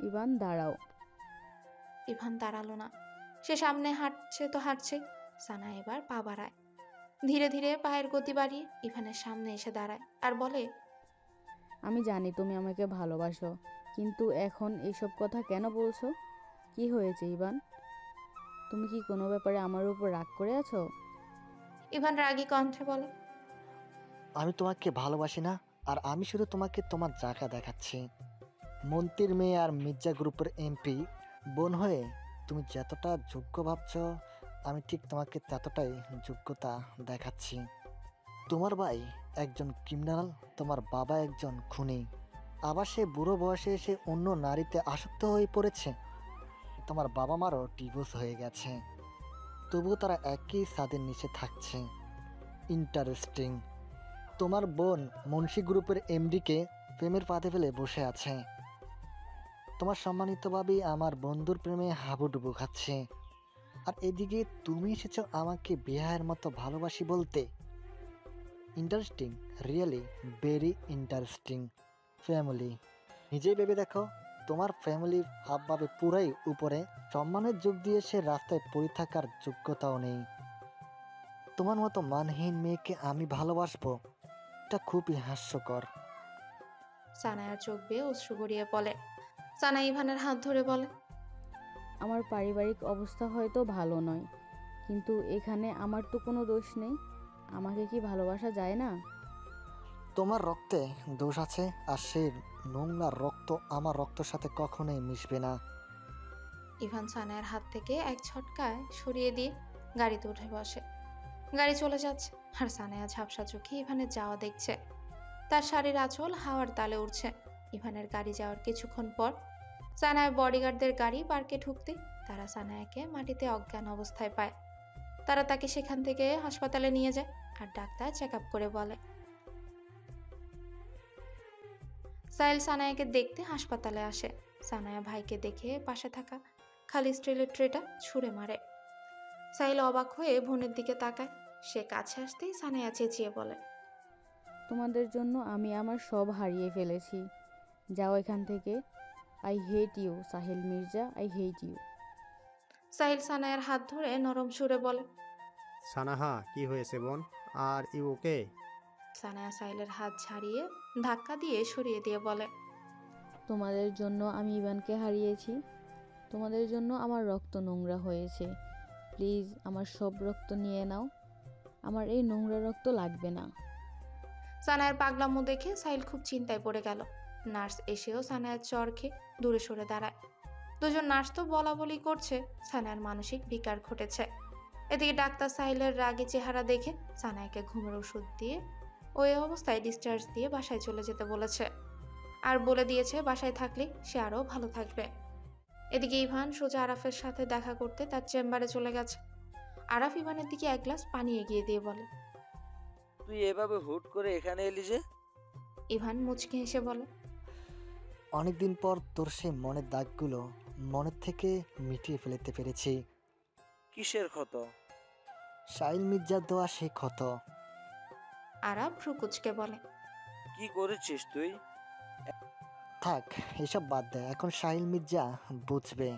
Ivan দাঁড়াও। Ivan দাঁড়ালো না। সে সামনে হাঁটছে তো হাঁটছে। সানা এবার পা বাড়ায়। ধীরে ধীরে পায়ের গতি বাড়িয়ে ইভানের সামনে এসে দাঁড়ায় আর বলে, আমি জানি তুমি আমাকে ভালোবাসো, কিন্তু এখন এইসব কথা কেন বলছো? কি হয়েছে ইভান? তুমি কি কোনো ব্যাপারে আমার উপর রাগ করে আছো? ইভান রাগী কণ্ঠে বলে, আমি তোমাকে ভালোবাসি না, আর আমি শুধু তোমাকে তোমার জায়গা দেখাচ্ছি। মন্ত্রীর মেয়ে আর মির্জা গ্রুপের এমপি বোন হয়ে তুমি যতটা যোগ্য ভাবছ, আমি ঠিক তোমাকে ততটাই যোগ্যতা দেখাচ্ছি। তোমার ভাই একজন ক্রিমিনাল, তোমার বাবা একজন খুনি, আবার সে বুড়ো বয়সে এসে অন্য নারীতে আসক্ত হয়ে পড়েছে। তোমার বাবা মারও ডিভোর্স হয়ে গেছে, তবুও তারা একই ছাদের নিচে থাকছে। ইন্টারেস্টিং। তোমার বোন মুন্সি গ্রুপের এমডিকে প্রেমের ফাঁদে ফেলে বসে আছে। তোমার সম্মানিত ভাবি আমার বন্ধুর প্রেমে হাবুডুবু খাচ্ছে, আর এদিকে তুমি এসেছো আমাকে বিহারের মতো ভালোবাসি বলতে। Interesting, really very interesting. Family, নিজেই ভেবে দেখো, তোমার ফ্যামিলি হাবভাবে পুরাই উপরে, সম্মানের যোগ দিয়ে সে রাস্তায় পড়ে থাকার যোগ্যতাও নেই। তোমার মতো মানহীন মেয়েকে আমি ভালোবাসবো, এটা খুবই হাস্যকর। সানায়ার চোখ বেয়ে অশ্রু গড়িয়ে বলে। সানা ইভানের হাত ধরে বলে, আমার পারিবারিক অবস্থা হয়তো ভালো নয়, কিন্তু এখানে আমার তো কোনো দোষ নেই। আমাকে কি ভালোবাসা যায় না? তোমার রক্তে দোষ আছে, আর সেই নোংরা রক্ত আমার রক্তের সাথে কখনোই মিশবে না। ইভান সানায়ার হাত থেকে এক ঝটকায় সরিয়ে দিয়ে গাড়িতে উঠে বসে। গাড়ি চলে যাচ্ছে আর সানায়া ঝাপসা চোখে ইভানের যাওয়া দেখছে। তার শাড়ির আঁচল হাওয়ার তালে উঠছে। ইভানের গাড়ি যাওয়ার কিছুক্ষণ পর সানায়া বডিগার্ডদের গাড়ি পার্কে ঢুকতে তারা সানায়াকে মাটিতে অজ্ঞান অবস্থায় পায়। তারা তাকে সেখান থেকে হাসপাতালে নিয়ে যায় আর ডাক্তার চেক আপ করে বলে। সাইল সানায়াকে দেখতে হাসপাতালে আসে। সানায়া ভাইকে দেখে পাশে থাকা খালি স্টিলের ট্রেটা ছুঁড়ে মারে। সাইল অবাক হয়ে বোনের দিকে তাকায়। সে কাছে আসতেই সানায়া চেঁচিয়ে বলে, তোমাদের জন্য আমি আমার সব হারিয়ে ফেলেছি। যাও এখান থেকে। I hate you Sahil Mirza, I hate you. Sahil সানায়ার হাত ধরে নরম সুরে বলে। সানাহা, কি হয়েছে বোন? Are you okay? সানায়া সাহিলের হাত ছাড়িয়ে ধাক্কা দিয়ে সরিয়ে দিয়ে বলে, তোমাদের জন্য আমি ইভানকে হারিয়েছি। তোমাদের জন্য আমার রক্ত নোংরা হয়েছে। প্লিজ আমার সব রক্ত নিয়ে নাও। আমার এই নোংরা রক্ত লাগবে না। সানায়ার পাগলামো দেখে সাহিল খুব চিন্তায় পড়ে গেল। নার্স এসেও সানায়ার চর খেয়ে দূরে সরে দাঁড়ায়। দুজন নার্স তো বলা বলি করছে সানায়ার মানসিক বিকার ঘটেছে। এদিকে ডাক্তার সাহিলের রাগী চেহারা দেখে সানায়াকে ঘুমের ওষুধ দিয়ে ওই অবস্থায় ডিসচার্জ দিয়ে বাসায় চলে যেতে বলেছে। আর বলে দিয়েছে বাসায় থাকলে সে আরও ভালো থাকবে। এদিকে ইভান সোজা আরাফের সাথে দেখা করতে তার চেম্বারে চলে গেছে। আরাফ ইভানের দিকে এক গ্লাস পানি এগিয়ে দিয়ে বলে। তুই এভাবে হুট করে এখানে এলি যে? ইভান মুচকি হেসে বলে, অনেকদিন পর তোর সেই মনের দাগগুলো মনের থেকে মিটিয়ে ফেলতে পেরেছি। কিসের ক্ষত? সাইল মির্জার দেওয়া সেই ক্ষত। আরাফ ভ্রু কুচকে বলে, কি করেছিস তুই? থাক, এসব বাদ দে। এখন সাহিল মির্জা বুঝবে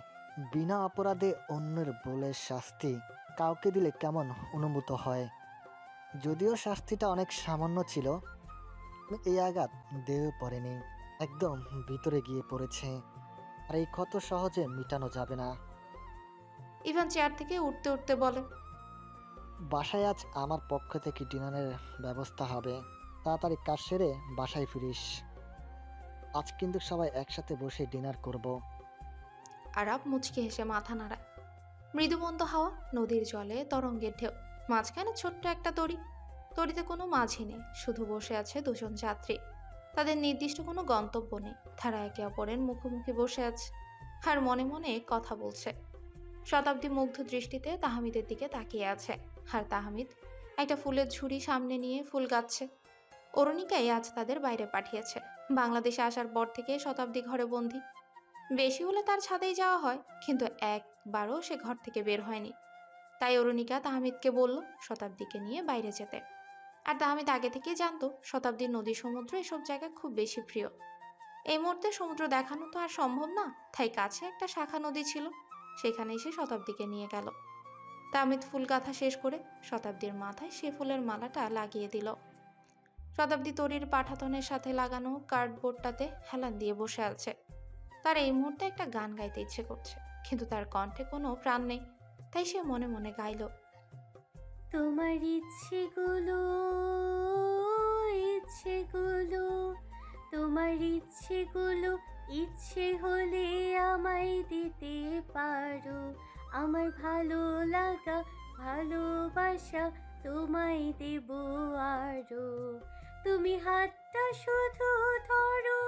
বিনা অপরাধে অন্যের বলে শাস্তি কাউকে দিলে কেমন অনুভূত হয়। যদিও শাস্তিটা অনেক সামান্য ছিল, এই আঘাত দেহেও পড়েনি, একদম ভিতরে গিয়ে পড়েছে, আর এই ক্ষত সহজে মিটানো যাবে না। ইভান চেয়ার থেকে উঠতে উঠতে বলে, বাসায় আজ আমার পক্ষ থেকে ডিনারের ব্যবস্থা হবে, তাড়াতাড়ি কাজ সেরে বাসায় ফিরিস। আজ কিন্তু সবাই একসাথে বসে ডিনার করব। আরাফ মুচকি হেসে মাথা নাড়ায়। মৃদুমন্দ হাওয়া, নদীর জলে তরঙ্গের ঢেউ, মাঝখানে ছোট্ট একটা তরি। তরিতে কোনো মাঝি নেই, শুধু বসে আছে দুজন যাত্রী। তাদের নির্দিষ্ট কোনো গন্তব্য নেই। তারা একে অপরের মুখোমুখি বসে আছে আর মনে মনে কথা বলছে। শতাব্দী মুগ্ধ দৃষ্টিতে তাহমিদের দিকে তাকিয়ে আছে, আর তাহমিদ একটা ফুলের ঝুড়ি সামনে নিয়ে ফুল গাচ্ছে। অরুণিকাই আজ তাদের বাইরে পাঠিয়েছে। বাংলাদেশে আসার পর থেকে শতাব্দী ঘরে বন্দী। বেশি হলে তার ছাদেই যাওয়া হয়, কিন্তু একবারও সে ঘর থেকে বের হয়নি। তাই অরুণিকা তাহমিদকে বলল শতাব্দীকে নিয়ে বাইরে যেতে। আর তাহমিদ আগে থেকেই জানতো শতাব্দীর নদী সমুদ্র এসব জায়গা খুব বেশি প্রিয়। এই মুহূর্তে সমুদ্র দেখানো তো আর সম্ভব না, তাই কাছে একটা শাখা নদী ছিল, সেখানে এসে শতাব্দীকে নিয়ে গেল। তামিদ ফুল গাঁথা শেষ করে শতাব্দীর মাথায় সে ফুলের মালাটা লাগিয়ে দিল। শতাব্দী তরির পাঠাতনের সাথে লাগানো কার্ডবোর্ডটাতে হেলান দিয়ে বসে আছে। তার এই মুহূর্তে একটা গান গাইতে ইচ্ছে করছে, কিন্তু তার কণ্ঠে কোনো প্রাণ নেই, তাই সে মনে মনে গাইল। তোমার ইচ্ছেগুলো, ইচ্ছেগুলো, তোমার ইচ্ছেগুলো ইচ্ছে হলে আমায় দিতে পারো। আমার ভালো লাগা, ভালোবাসা তোমায় দেব আরো। তুমি হাতটা শুধু ধরো,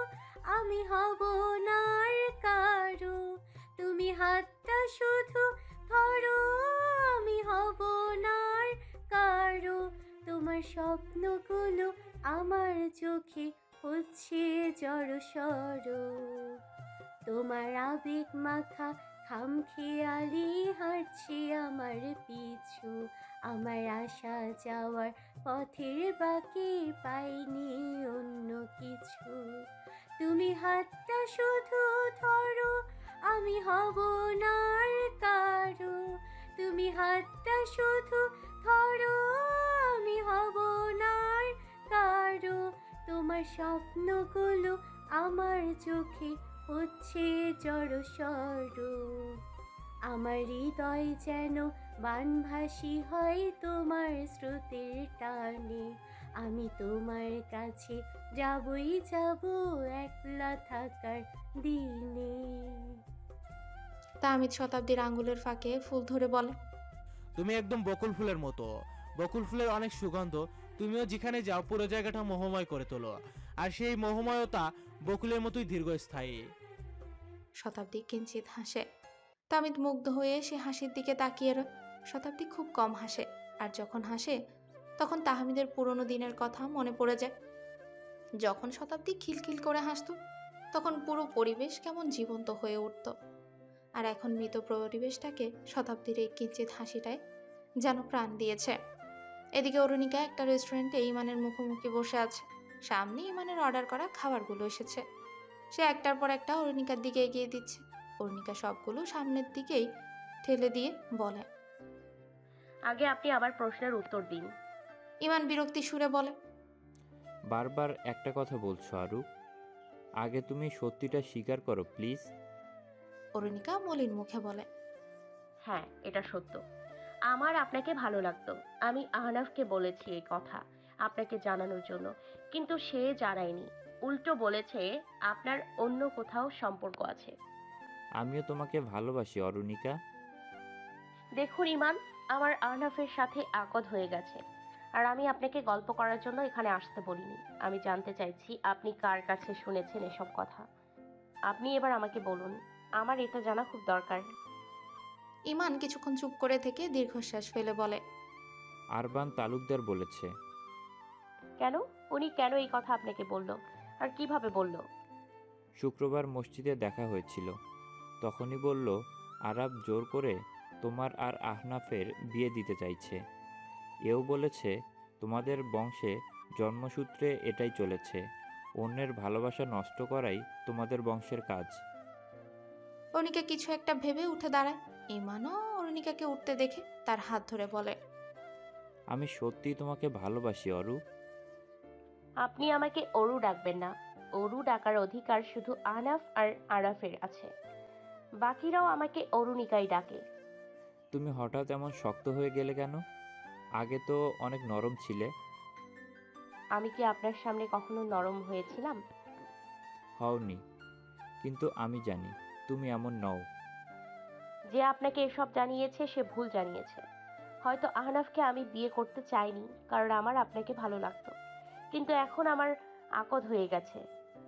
আমি হব না আর কারো। তুমি হাতটা শুধু ধরো, আমি হব না আর কারো। তোমার স্বপ্নগুলো আমার চোখে হচ্ছে জড়সড়। তোমার আবেগ মাখা খামখেয়ালি হাঁটছে আমার পিছু। আমার আসা যাওয়ার পথের বাকি পাইনি অন্য কিছু। তুমি হাতটা শুধু ধরো, আমি হব না আর কারো। তুমি হাতটা শুধু ধরো, আমি হব না আর কারো। তোমার স্বপ্নগুলো আমার চোখে হচ্ছে জড়সড়। আমার হৃদয় যেন বানভাসী হয় তোমার স্রোতের টানে। আমি তোমার কাছে যাবই যাব একলা থাকার দিনে। তামিদ শতাব্দীর আঙ্গুলের ফাঁকে ফুল ধরে বলে, তুমি একদম বকুল ফুলের মতো। বকুল ফুলের অনেক সুগন্ধ, তুমিও যেখানে যাও পুরো জায়গাটা মোহময় করে তোলো। আর সেই মোহময়তা বকুলের মতোই দীর্ঘস্থায়ী। শতাব্দী কিঞ্চিত হাসে। তামিদ মুগ্ধ হয়ে সে হাসির দিকে তাকিয়ে রয়। শতাব্দী খুব কম হাসে, আর যখন হাসে তখন তাহমিদের পুরনো দিনের কথা মনে পড়ে যায়। যখন শতাব্দী খিলখিল করে হাসত, তখন পুরো পরিবেশ কেমন জীবন্ত হয়ে উঠত। আর এখন মৃত পরিবেশটাকে শতাব্দীর এই কিঞ্চিত হাসিটায় যেন প্রাণ দিয়েছে। এদিকে অরুণিকা একটা রেস্টুরেন্টে ইমানের মুখোমুখি বসে আছে। সামনে ইমানের অর্ডার করা খাবারগুলো এসেছে। সে একটার পর একটা অরুণিকার দিকে এগিয়ে দিচ্ছে। অরুণিকা সবগুলো সামনের দিকেই ঠেলে দিয়ে বলে, আগে আপনি আমার প্রশ্নের উত্তর দিন। ইমান বিরক্তি সুরে বলে, বারবার একটা কথা বলছো আরু, আগে তুমি সত্যিটা স্বীকার করো প্লিজ। অরুণিকা মলিন মুখে বলে, হ্যাঁ, এটা সত্য। আমার আপনাকে ভালো লাগতো। আমি আহনাফকে বলেছি এই কথা আপনাকে জানানোর জন্য, কিন্তু সে জানায়নি। উল্টো বলেছে আপনার অন্য কোথাও সম্পর্ক আছে। আমিও তোমাকে ভালোবাসি অরুণিকা। দেখুন ইমান, আমার আহনাফের সাথে আকদ হয়ে গেছে, আর আমি আপনাকে গল্প করার জন্য এখানে আসতে বলিনি। আমি জানতে চাইছি আপনি কার কাছে শুনেছেন এসব কথা। আপনি এবার আমাকে বলুন, আমার এটা জানা খুব দরকার। ইমান কিছুক্ষণ চুপ করে থেকে দীর্ঘশ্বাস ফেলে বলে, আরবান তালুকদার বলেছে। কেন? উনি কেন এই কথা আপনাকে বলল, আর কিভাবে বলল? শুক্রবার মসজিদে দেখা হয়েছিল, তখনই বলল আরাব জোর করে তোমার আর আহনাফের বিয়ে দিতে চাইছে। এও বলেছে তোমাদের বংশে জন্মসূত্রে এটাই চলেছে, অন্যের ভালোবাসা নষ্ট করাই তোমাদের বংশের কাজ। অরুণিকা কিছু একটা ভেবে উঠে দাঁড়ায়। ইমানও অরুণিকাকে উঠতে দেখে তার হাত ধরে বলে, আমি সত্যিই তোমাকে ভালোবাসি অরু। আপনি আমাকে অরু ডাকবেন না। অরু ডাকার অধিকার শুধু আহনাফ আর আরাফের আছে। বাকিরাও আমাকে অরুণিকাই ডাকে। তুমি হঠাৎ এমন শক্ত হয়ে গেলে কেন? আগে তো অনেক নরম ছিলে। আমি কি আপনার সামনে কখনো নরম হয়েছিলাম? হওনি, কিন্তু আমি জানি তুমি এমন নও। যে আপনাকে এসব জানিয়েছে সে ভুল জানিয়েছে। হয়তো আহনাফকে আমি বিয়ে করতে চাইনি, কারণ আমার আপনাকে ভালো লাগতো, কিন্তু এখন আমার আকদ হয়ে গেছে।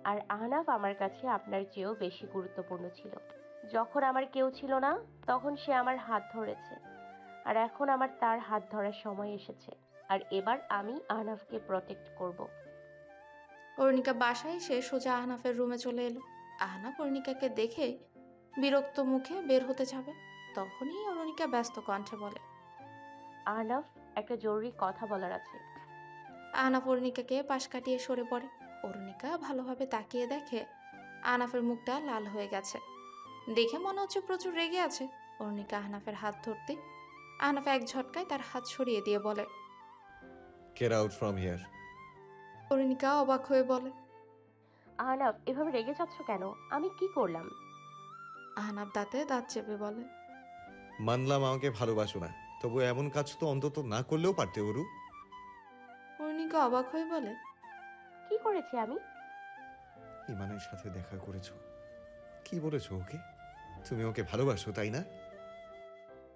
আর আহনাফ আমার কাছে আপনার চেয়েও বেশি গুরুত্বপূর্ণ ছিল। যখন আমার কেউ ছিল না, তখন সে আমার হাত ধরেছে, আর এখন আমার তার হাত ধরার সময় এসেছে। আর এবার আমি আহনাফকে প্রটেক্ট করব। অরুণিকা বাসায় এসে সোজা আহনাফের রুমে চলে এলো। আহনাফ অরুণিকাকে দেখে বিরক্ত মুখে বের হতে যাবে, তখনই অরুণিকা ব্যস্ত কণ্ঠে বলে, আহনাফ, একটা জরুরি কথা বলার আছে। আহনাফ অরুণিকাকে পাশ কাটিয়ে সরে পড়ে। অরুণিকা ভালোভাবে তাকিয়ে দেখে আহনাফের মুখটা লাল হয়ে গেছে, দেখে মনে হচ্ছে প্রচুর রেগে আছে। অরুণিকা আহনাফের হাত ধরতে আহনাফ এক ঝটকায় তার হাত সরিয়ে দিয়ে বলে। Get out from here. Arunika অবাক হয়ে বলে। আহনাফ, এভাবে রেগে যাচ্ছ কেন? আমি কি করলাম? আহনাফ দাঁতে দাঁত চেপে বলে। মানলাম আমাকে ভালোবাসো না, তবু এমন কাজ তো অন্তত না করলেও পারতে অরু। অরুণিকা অবাক হয়ে বলে। কি করেছি আমি? ইমানের সাথে দেখা করেছো, কি বলেছো ওকে? তুমি ওকে ভালোবাসো তাই না?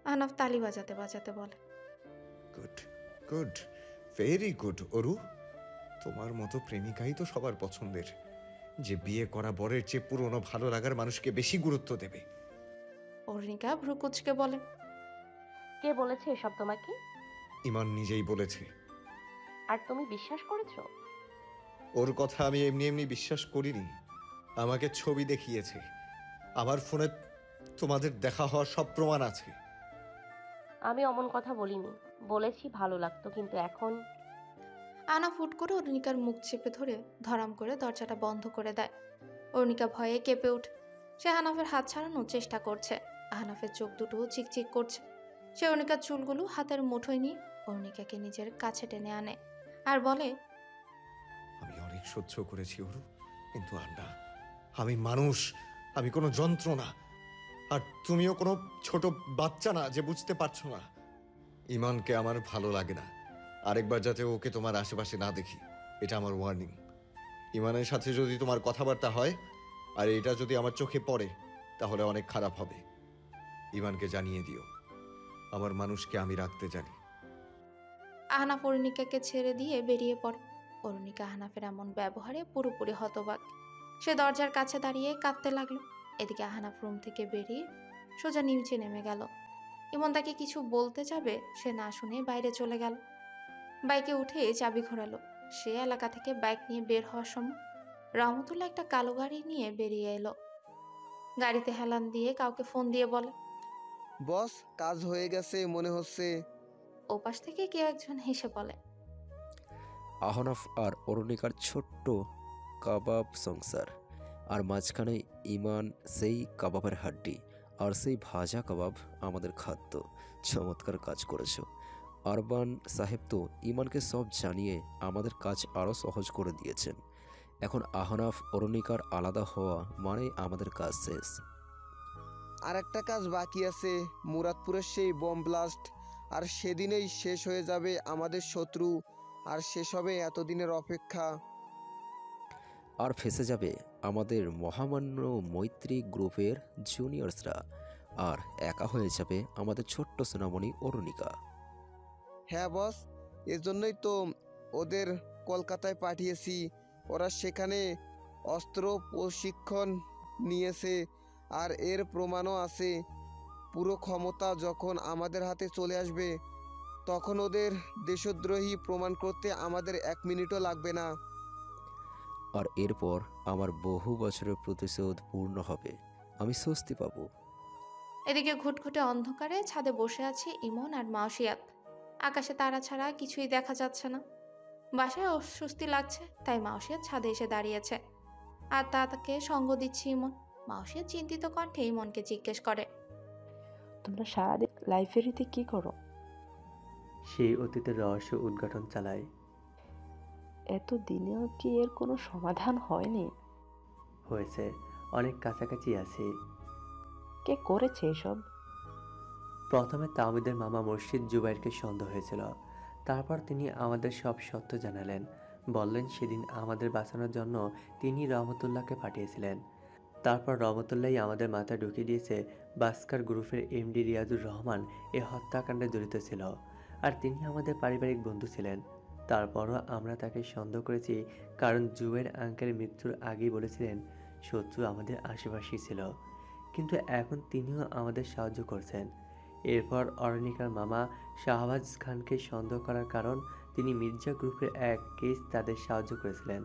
আহনাফ তালি বাজাতে বাজাতে বলে। Good, good, very good Aru. তোমার মতো প্রেমিকাই তো সবার পছন্দের, যে বিয়ে করা বরের চেয়ে পুরনো ভালো লাগার মানুষকে বেশি গুরুত্ব দেবে। অরুণিকা ভ্রু কুচকে বলে। কে বলেছে এসব তোমাকে? ইমান নিজেই বলেছে। আর তুমি বিশ্বাস করেছো? ওর কথা আমি এমনি এমনি বিশ্বাস করিনি। আমাকে ছবি দেখিয়েছে, আমার ফোনে তোমাদের দেখা হওয়ার সব প্রমাণ আছে। আমি অমন কথা বলিনি, বলেছি ভালো লাগতো, কিন্তু এখন। আহনাফ ফুট করে অরুণিকার মুখ চেপে ধরে ধরাম করে দরজাটা বন্ধ করে দেয়। অরুণিকা ভয়ে কেঁপে ওঠে। সে আহনাফের হাত ছাড়ানোর চেষ্টা করছে। আহনাফের চোখ দুটো চিকচিক করছে। সে অরুণিকার চুলগুলো হাতের মুঠোয় নিয়ে অরুণিকাকে নিজের কাছে টেনে আনে আর বলে। আমি অনেক সহ্য করেছি অরু, কিন্তু আর না। আমি মানুষ, আমি কোনো যন্ত্র না। আর তুমিও কোনো ছোট বাচ্চা না যে বুঝতে পারছো না। ইমানকে আমার ভালো লাগে না। আরেকবার যাতে ওকে তোমার আশেপাশে না দেখি, এটা আমার ওয়ার্নিং। ইমানের সাথে যদি তোমার কথাবার্তা হয় আর এটা যদি আমার চোখে পড়ে, তাহলে অনেক খারাপ হবে। ইমানকে জানিয়ে দিও, আমার মানুষকে আমি রাখতে জানি। আহনাফ অরুণিকাকে ছেড়ে দিয়ে বেরিয়ে পড়ে। অরুণিকা আহনাফের এমন ব্যবহারে পুরোপুরি হতবাক। সে দরজার কাছে দাঁড়িয়ে কাঁদতে লাগলো। এদিকে আহনাফ রুম থেকে বেরিয়ে সোজা নিচে নেমে গেল। ইমন তাকে কিছু বলতে যাবে, সে না শুনে বাইরে চলে গেল। বাইকে উঠে চাবি ঘোরালো। সে এলাকা থেকে বাইক নিয়ে বের হওয়ার সময় রহমতুল্লাহ একটা কালো গাড়ি নিয়ে বেরিয়ে এলো। গাড়িতে হেলান দিয়ে কাউকে ফোন দিয়ে বলে। বস, কাজ হয়ে গেছে মনে হচ্ছে। ওপাশ থেকে কেউ একজন হেসে বলে। আহনাফ আর অরুণিকার ছোট্ট কাবাব সংসার, আর মাঝখানে ইমান সেই কাবাবের হাড্ডি, আর সেই ভাজা কাবাব আমাদের খাদ্য। চমৎকার কাজ করেছো। আরবান সাহেব তো ইমানকে সব জানিয়ে আমাদের কাজ আরও সহজ করে দিয়েছেন। এখন আহনাফ অরুণিকার আলাদা হওয়া মানে আমাদের কাজ শেষ। আর একটা কাজ বাকি আছে, মুরাদপুরের সেই বম ব্লাস্ট। আর সেদিনেই শেষ হয়ে যাবে আমাদের শত্রু, আর শেষ হবে এতদিনের অপেক্ষা। আর ফেসে যাবে আমাদের মহামান্য মৈত্রী গ্রুপের জুনিয়র্সরা, আর একা হয়ে যাবে আমাদের ছোট্ট সোনামণি অরুণিকা। হ্যাঁ বস, এজন্যই তো ওদের কলকাতায় পাঠিয়েছি। ওরা সেখানে অস্ত্র প্রশিক্ষণ নিয়েছে, আর এর প্রমাণও আছে। পুরো ক্ষমতা যখন আমাদের হাতে চলে আসবে, তখন ওদের দেশদ্রোহী প্রমাণ করতে আমাদের 1 মিনিটও লাগবে না। আর এরপর আমার বহু বছরের প্রতিশোধ পূর্ণ হবে, আমি স্বস্তি পাবো। এদিকে ঘুটঘুটে অন্ধকারে ছাদে বসে আছে ইমন আর মাওসিয়াত। আকাশে তারা ছাড়া কিছুই দেখা যাচ্ছে না। বাসায় অস্বস্তি লাগছে, তাই মাওসিয়াত ছাদে এসে দাঁড়িয়েছে আর তাকে সঙ্গ দিচ্ছে ইমন। মাওসিয়াত চিন্তিত কণ্ঠে ইমনকে জিজ্ঞেস করে। তোমরা সারাদিন লাইব্রেরিতে কি করো? সেই অতীতের রহস্য উদ্ঘাটন চালায়। এত দিনেও কি এর কোনো সমাধান হয়নি? হয়েছে, অনেক কাছাকাছি আছি। কে করেছে এসব? প্রথমে তাওমিদের মামা মুর্শিদ জুবাইরকে সন্দেহ হয়েছিল। তারপর তিনি আমাদের সব সত্য জানালেন। বললেন সেদিন আমাদের বাঁচানোর জন্য তিনি রহমতুল্লাহকে পাঠিয়েছিলেন। তারপর রহমতুল্লাহই আমাদের মাথায় ঢুকিয়ে দিয়েছে বাস্কার গ্রুপের এমডি রিয়াজুর রহমান এ হত্যাকাণ্ডে জড়িত ছিল, আর তিনি আমাদের পারিবারিক বন্ধু ছিলেন। তারপরও আমরা তাকে সন্দেহ করেছি, কারণ জুবাইর আঙ্কেল মৃত্যুর আগেই বলেছিলেন শত্রু আমাদের আশেপাশেই ছিল। কিন্তু এখন তিনিও আমাদের সাহায্য করছেন। এরপর অরুণিকার মামা শাহবাজ খানকে সন্দেহ করার কারণ তিনি মির্জা গ্রুপের এক কেস তাদের সাহায্য করেছিলেন,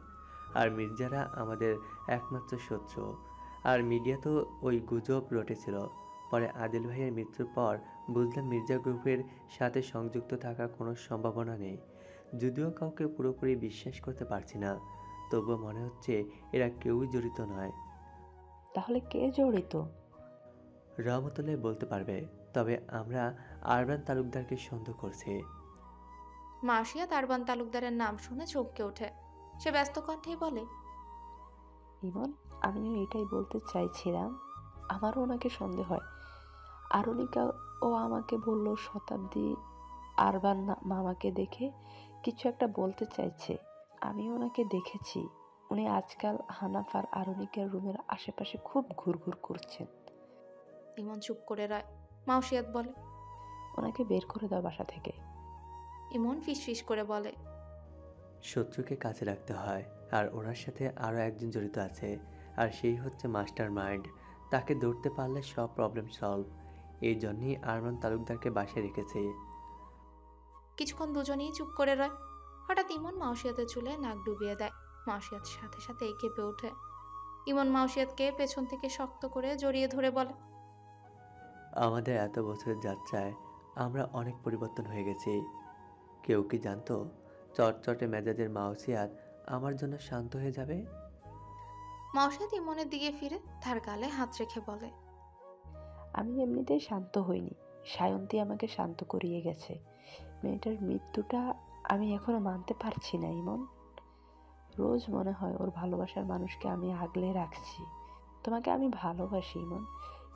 আর মির্জারা আমাদের একমাত্র শত্রু। আর মিডিয়াতেও ওই গুজব রটেছিল। পরে আদিল ভাইয়ের মৃত্যুর পর বুঝলাম মির্জা গ্রুপের সাথে সংযুক্ত থাকার কোনো সম্ভাবনা নেই। যদিও কাউকে পুরোপুরি বিশ্বাস করতে পারছি না, তবুও মনে হচ্ছে এরা কেউই জড়িত নয়। তাহলে কে জড়িত? রহমতুল্লাহ বলতে পারবে, তবে আমরা আরবান তালুকদারকে সন্দেহ করছি। মাসিয়া তারবান তালুকদারের নাম শুনে চমকে ওঠে। সে ব্যস্ত কণ্ঠেই বলে, ইমন, আমিও এটাই বলতে চাইছিলাম, আমারও ওনাকে সন্দেহ হয়। আরুণিকা ও আমাকে বলল শতাব্দী আরবান মামাকে দেখে কিছু একটা বলতে চাইছে। আমি ওনাকে দেখেছি, উনি আজকাল হানাফ আর আরুণিকার রুমের আশেপাশে খুব ঘুরঘুর করছেন। ইমন চুপ করে রয়। মাউসিয়াত বলে, ওনাকে বের করে দাও বাসা থেকে। ইমন ফিসফিস করে বলে, শত্রুকে কাছে রাখতে হয়, আর ওনার সাথে আরও একজন জড়িত আছে, আর সেই হচ্ছে মাস্টার মাইন্ড। তাকে ধরতে পারলে সব প্রবলেম সলভ। এই জন্যই আরমান তালুকদারকে বাসায় রেখেছে। কিছুক্ষণ দুজনেই চুপ করে রয়। হঠাৎ ইমন মাউসিয়াতের চুলে নাক ডুবিয়ে দেয়। মাউসিয়াত সাথে সাথে কেঁপে ওঠে। ইমন মাউসিয়াতকে পেছন থেকে শক্ত করে জড়িয়ে ধরে বলে, আমাদের এত বছরের যাত্রায় আমরা অনেক পরিবর্তন হয়ে গেছি। কেউ কি জানতো চটচটে মেজাজের মাউসিয়াত আমার জন্য শান্ত হয়ে যাবে? মাউসিয়াত ইমনের দিকে ফিরে তার গালে হাত রেখে বলে, আমি এমনিতেই শান্ত হইনি, সায়ন্তী আমাকে শান্ত করিয়ে গেছে। মেয়েটার মৃত্যুটা আমি এখনো মানতে পারছি না ইমন। রোজ মনে হয় ওর ভালোবাসার মানুষকে আমি আগলে রাখছি। তোমাকে আমি ভালোবাসি ইমন,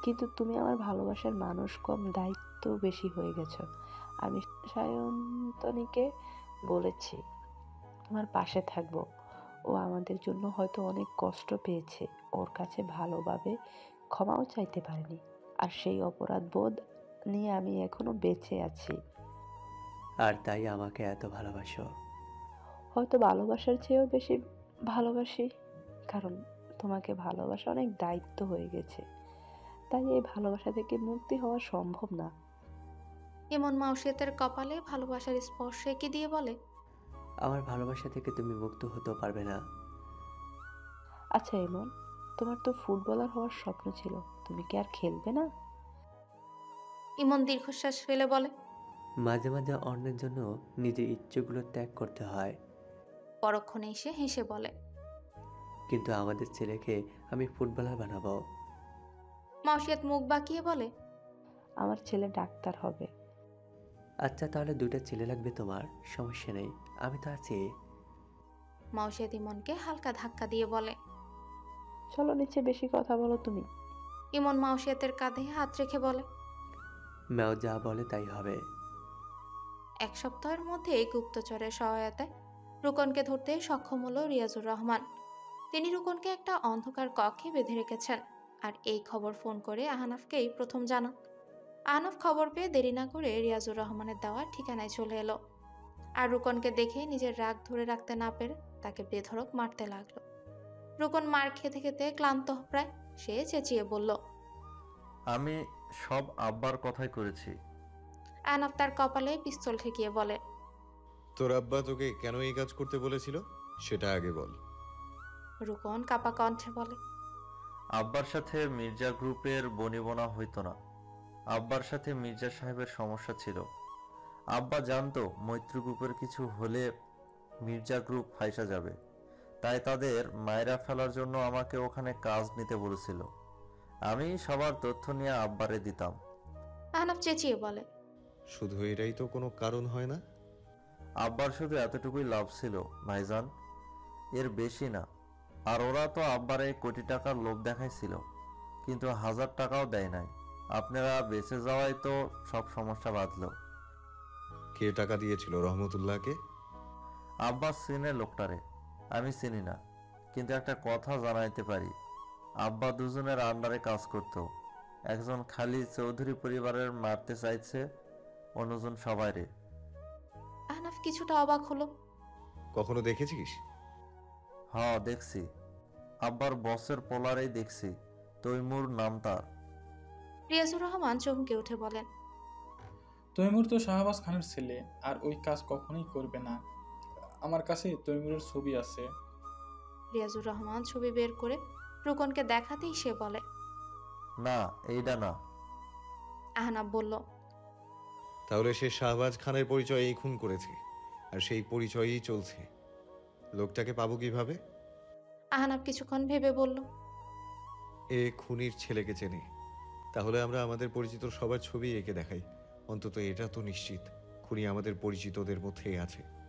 কিন্তু তুমি আমার ভালোবাসার মানুষ কম, দায়িত্ব বেশি হয়ে গেছো। আমি সায়ন্তনীকে বলেছি তোমার পাশে থাকবো। ও আমাদের জন্য হয়তো অনেক কষ্ট পেয়েছে, ওর কাছে ভালোভাবে ক্ষমাও চাইতে পারেনি, আর সেই অপরাধ বোধ নিয়ে আমি এখনো বেঁচে আছি। আর তাই আমাকে এত ভালোবাসো? হয়তো ভালোবাসার চেয়েও বেশি ভালোবাসি, কারণ তোমাকে ভালোবাসা অনেক দায়িত্ব হয়ে গেছে। তাই এই ভালোবাসা থেকে মুক্তি হওয়া সম্ভব না। ইমন মাউসিয়াতের কপালে ভালোবাসার স্পর্শ এঁকে দিয়ে বলে, আমার ভালোবাসা থেকে তুমি মুক্ত হতেও পারবে না। আচ্ছা ইমন, তোমার তো ফুটবলার হওয়ার স্বপ্ন ছিল, তুমি কি আর খেলবে না? ইমন দীর্ঘশ্বাস ফেলে বলে, মাঝে মাঝে অন্যের জন্য নিজের ইচ্ছেগুলো ত্যাগ করতে হয়। পরক্ষণে এসে হেসে বলে, কিন্তু আমাদের ছেলেকে আমি ফুটবলার বানাবো। মাউসিয়াত মুখ বাঁকিয়ে বলে, আমার ছেলে ডাক্তার হবে। আচ্ছা, তাহলে দুইটা ছেলে লাগবে তোমার, সমস্যা নেই, আমি তো আছি। মাউসিয়াত ইমনকে হালকা ধাক্কা দিয়ে বলে, চলো নিচে, বেশি কথা বলো তুমি। ইমন মাউসিয়াতের কাঁধে হাত রেখে বলে, ম্যাও যা বলে তাই হবে। এক সপ্তাহের মধ্যে গুপ্তচরের সহায়তায় রুকনকে ধরতে সক্ষম হলো রিয়াজুর রহমান। তিনি রুকনকে একটা অন্ধকার কক্ষে বেঁধে রেখেছেন, আর এই খবর ফোন করে আহনাফকেই প্রথম জানান। আহনাফ খবর পেয়ে দেরি না করে রিয়াজুর রহমানের দেওয়া ঠিকানায় চলে এলো, আর রুকনকে দেখে নিজের রাগ ধরে রাখতে না পেরে তাকে বেধড়ক মারতে লাগলো। রুকন মার খেতে খেতে ক্লান্ত প্রায়, সে চেঁচিয়ে বলল, আমি সব আব্বার কথাই করেছি। আহনাফ তার কপালে পিস্তল ঠেকিয়ে বলে, তোর আব্বা তোকে কেন এই কাজ করতে বলেছিল সেটা আগে বল। রুকন কাপা কণ্ঠে বলে, আব্বার সাথে মির্জা গ্রুপের বনিবনা হইতো না। আব্বার সাথে মির্জা সাহেবের সমস্যা ছিল। আব্বা জানতো মৈত্র গ্রুপের কিছু হলে মির্জা গ্রুপ ফাইসা যাবে, তাই তাদের মায়েরা ফেলার জন্য আমাকে ওখানে কাজ নিতে বলেছিল। আমি সবার তথ্য নিয়ে আব্বারে দিতাম। আহনাফ চেঁচিয়ে বলে, শুধু এটাই তো কোনো কারণ হয় না? আব্বার শুধু এতটুকুই লাভ ছিল ভাইজান, এর বেশি না। আর ওরা তো আব্বারে কোটি টাকার লোভ দেখাইছিল, কিন্তু 1000 টাকাও দেয় নাই। আপনারা বেঁচে যাওয়াই তো সব সমস্যা বাঁধলো। কে টাকা দিয়েছিল রহমতুল্লাহকে? আব্বা চিনে লোকটারে, আমি চিনি না, কিন্তু একটা কথা জানাইতে পারি। আব্বা দুজনের আন্ডারে কাজ করত। একজন খালি চৌধুরী পরিবারের মারতে চাইছে, অন্যজন সবাইরে। আহনাফ কিছুটা অবাক হলো। কখনো দেখেছিস? হ্যাঁ দেখছি, আব্বার বসের পোলারেই দেখছি, তৈমুর নাম তার। রিয়াজুর রহমান চমকে উঠে বলেন, তৈমুর তো শাহবাজ খানের ছেলে, আর ওই কাজ কখনোই করবে না। আমার কাছে তৈমুরের ছবি আছে। রিয়াজুর রহমান ছবি বের করে রুকনকে দেখাতেই সে বলে, না এইটা না। আহনাফ বলল, তাহলে সে শাহবাজ খানের পরিচয় এই খুন করেছে, আর সেই পরিচয়ই চলছে। লোকটাকে পাবো কিভাবে? আহনাফ কিছুক্ষণ ভেবে বলল, এ খুনির ছেলেকে চেনে, তাহলে আমরা আমাদের পরিচিত সবার ছবি এঁকে দেখাই। অন্তত এটা তো নিশ্চিত খুনি আমাদের পরিচিতদের মধ্যেই আছে।